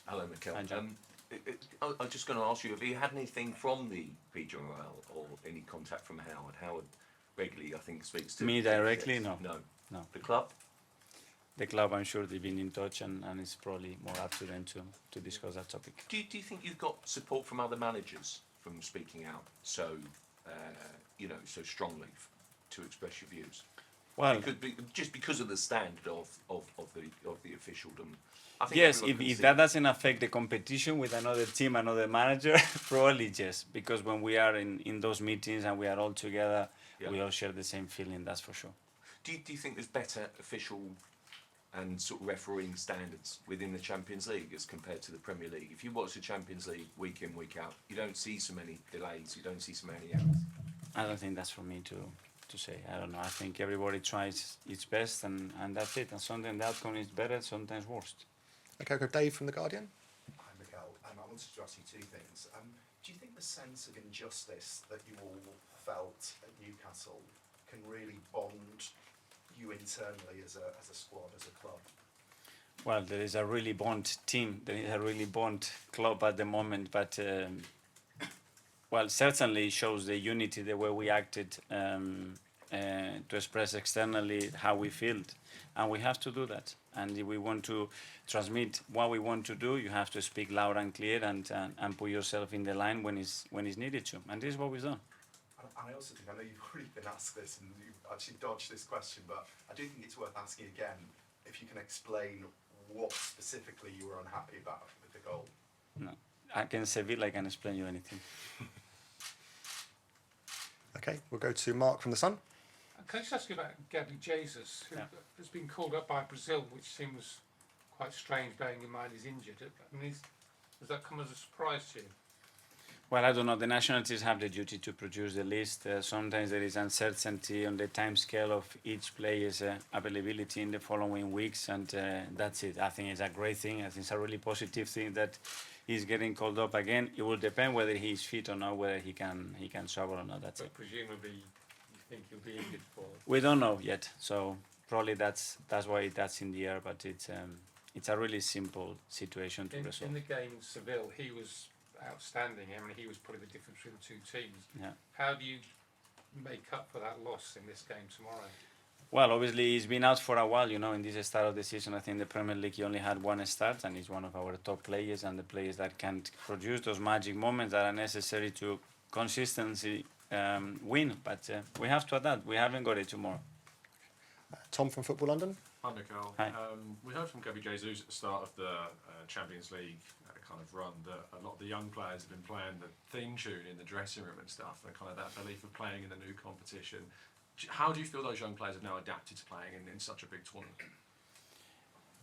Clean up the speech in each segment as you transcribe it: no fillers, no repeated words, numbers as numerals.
Hello, Mikel. Hi, John. I'm just going to ask you, have you had anything from the PGMOL or any contact from Howard? Howard regularly, I think, speaks to Me directly? No. No. No. The club? The club, I'm sure they've been in touch, and it's probably more up to them to discuss that topic. Do you think you've got support from other managers from speaking out so, so strongly to express your views? Well, Just because of the standard of the officialdom. I think yes, everyone can if see that doesn't affect the competition with another team, another manager, probably yes. Because when we are in those meetings and we are all together, Yeah. we all share the same feeling, that's for sure. Do you think there's better official and sort of refereeing standards within the Champions League as compared to the Premier League? If you watch the Champions League week in, week out, you don't see so many delays, you don't see so many errors. I don't think that's for me to say. I don't know. I think everybody tries its best, and that's it. And sometimes the outcome is better, sometimes worse. Okay, I've got Dave from The Guardian. Hi, Mikel. I wanted to ask you two things. Do you think the sense of injustice that you all felt at Newcastle can really bond you internally as a squad, as a club? Well, there is a really bond team. There is a really bond club at the moment, but certainly it shows the unity, the way we acted to express externally how we feel, and we have to do that. And if we want to transmit what we want to do, you have to speak loud and clear and put yourself in the line when it's needed to. And this is what we've done. And I also think, I know you've already been asked this and you've actually dodged this question, but I do think it's worth asking again if you can explain what specifically you were unhappy about with the goal. No, I can say it, I can explain you anything. Okay, we'll go to Mark from The Sun. Can I just ask you about Gabby Jesus, who has been called up by Brazil, which seems quite strange, bearing in mind he's injured. I mean, does that come as a surprise to you? Well, I don't know. The national teams have the duty to produce the list. Sometimes there is uncertainty on the time scale of each player's availability in the following weeks, and that's it. I think it's a great thing. I think it's a really positive thing that he's getting called up again. It will depend whether he's fit or not, whether he can travel or not. That's it. Presumably, you think he'll be injured for? We don't know yet, so probably that's why that's in the air. But it's a really simple situation to resolve. In the game in Seville, he was outstanding. I mean, he was probably the difference between the two teams. Yeah. How do you make up for that loss in this game tomorrow? Well, obviously he's been out for a while. In this start of the season, I think the Premier League he only had one start, and he's one of our top players and the players that can produce those magic moments that are necessary to consistently win. But we have to adapt. We haven't got it tomorrow. Tom from Football London. Hi, Mikel. Hi. We heard from Gabby Jesus at the start of the Champions League kind of run that a lot of the young players have been playing the theme tune in the dressing room and stuff, and kind of that belief of playing in the new competition. How do you feel those young players have now adapted to playing in such a big tournament?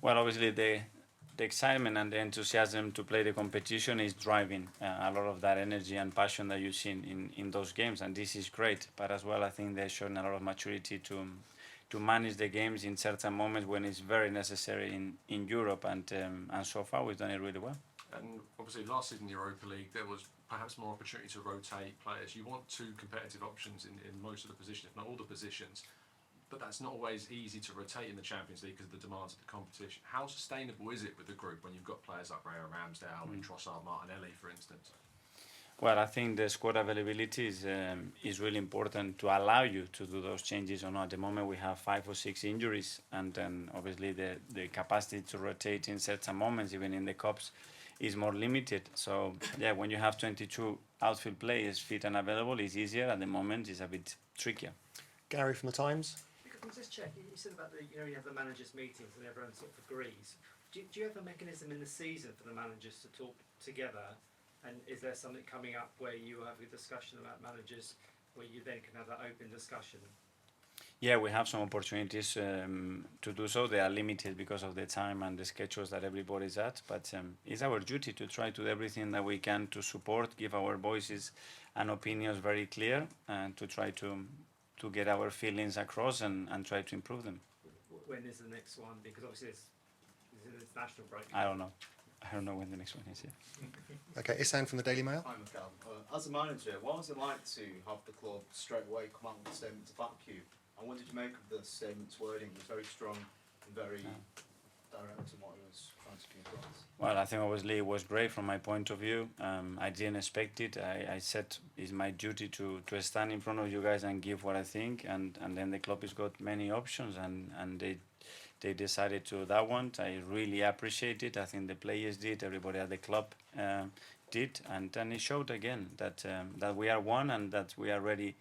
Well, obviously the excitement and the enthusiasm to play the competition is driving a lot of that energy and passion that you see in those games, and this is great. But as well, I think they're showing a lot of maturity to manage the games in certain moments when it's very necessary in Europe, and so far we've done it really well. And obviously last season in the Europa League there was perhaps more opportunity to rotate players. You want two competitive options in most of the positions, if not all the positions, but that's not always easy to rotate in the Champions League because of the demands of the competition. How sustainable is it with the group when you've got players like Ray Ramsdale and Trossard, Martinelli, for instance? Well, I think the squad availability is really important to allow you to do those changes or not. At the moment, we have 5 or 6 injuries, and then obviously the capacity to rotate in certain moments, even in the cups, is more limited. So, yeah, when you have 22 outfield players fit and available, it's easier. At the moment, it's a bit trickier. Gary from The Times. Can I just check? You said about you have the managers' meetings and everyone sort of agrees. Do you have a mechanism in the season for the managers to talk together? And is there something coming up where you have a discussion about managers, where you then can have that open discussion? Yeah, we have some opportunities to do so. They are limited because of the time and the schedules that everybody's at. But it's our duty to try to do everything that we can to support, give our voices and opinions very clear, and to try to get our feelings across and try to improve them. When is the next one? Because obviously it's an international break. I don't know. I don't know when the next one is. Yeah. Okay, Isan from the Daily Mail. Hi, Mikel. As a manager, what was it like to have the club straight away come out with a statement to back you? And what did you make of the statement's wording? It was very strong and very direct in what he was trying to communicate? Well, I think obviously it was great from my point of view. I didn't expect it. I said it's my duty to stand in front of you guys and give what I think, and then the club has got many options, and they decided to that one. I really appreciate it. I think the players did, everybody at the club did, and then it showed again that that we are one and that we are ready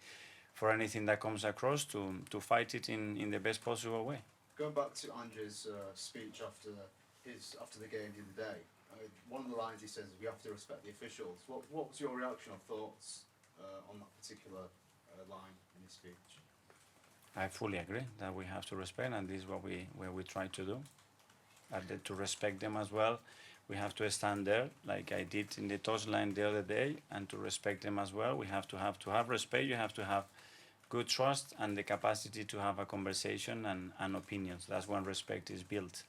for anything that comes across to fight it in the best possible way. Going back to Andrew's speech after the game the other day, one of the lines he says is we have to respect the officials. What was your reaction or thoughts on that particular line in his speech? I fully agree that we have to respect, and this is what we try to do. And to respect them as well, we have to stand there like I did in the touchline the other day, and to respect them as well. We have to have respect. You have to have good trust and the capacity to have a conversation and opinions. That's when respect is built.